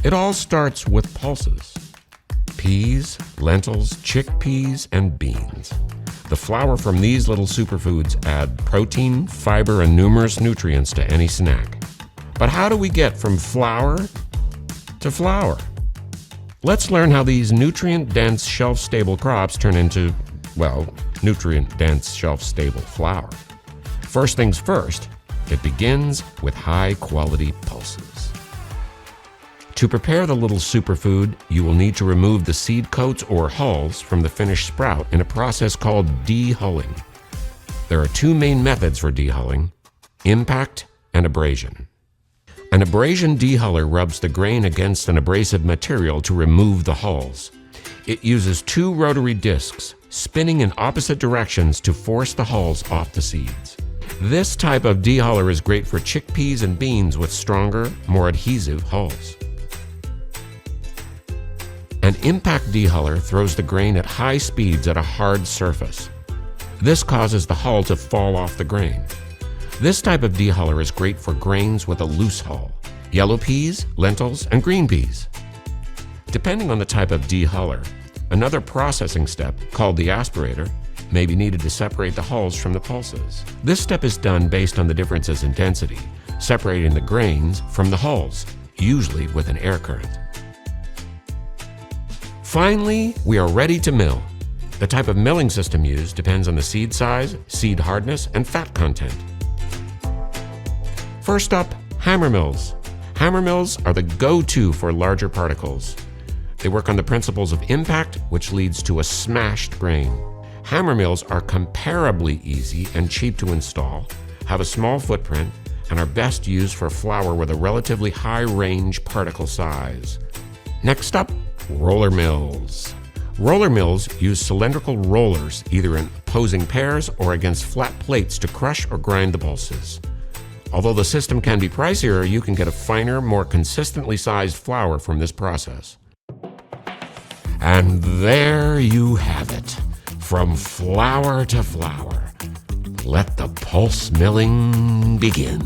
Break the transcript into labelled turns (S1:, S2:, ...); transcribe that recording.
S1: It all starts with pulses. Peas, lentils, chickpeas, and beans. The flour from these little superfoods add protein, fiber, and numerous nutrients to any snack. But how do we get from flour to flour? Let's learn how these nutrient-dense, shelf-stable crops turn into, well, nutrient-dense, shelf-stable flour. First things first, it begins with high-quality pulses. To prepare the little superfood, you will need to remove the seed coats or hulls from the finished sprout in a process called dehulling. There are two main methods for dehulling: impact and abrasion. An abrasion dehuller rubs the grain against an abrasive material to remove the hulls. It uses two rotary discs spinning in opposite directions to force the hulls off the seeds. This type of dehuller is great for chickpeas and beans with stronger, more adhesive hulls. An impact dehuller throws the grain at high speeds at a hard surface. This causes the hull to fall off the grain. This type of dehuller is great for grains with a loose hull: yellow peas, lentils, and green peas. Depending on the type of dehuller, another processing step, called the aspirator, may be needed to separate the hulls from the pulses. This step is done based on the differences in density, separating the grains from the hulls, usually with an air current. Finally, we are ready to mill. The type of milling system used depends on the seed size, seed hardness, and fat content. First up, hammer mills. Hammer mills are the go-to for larger particles. They work on the principles of impact, which leads to a smashed grain. Hammer mills are comparably easy and cheap to install, have a small footprint, and are best used for flour with a relatively high range particle size. Next up, roller mills. Roller mills use cylindrical rollers either in opposing pairs or against flat plates to crush or grind the pulses. Although the system can be pricier, you can get a finer, more consistently sized flour from this process. And there you have it. From flour to flour. Let the pulse milling begin.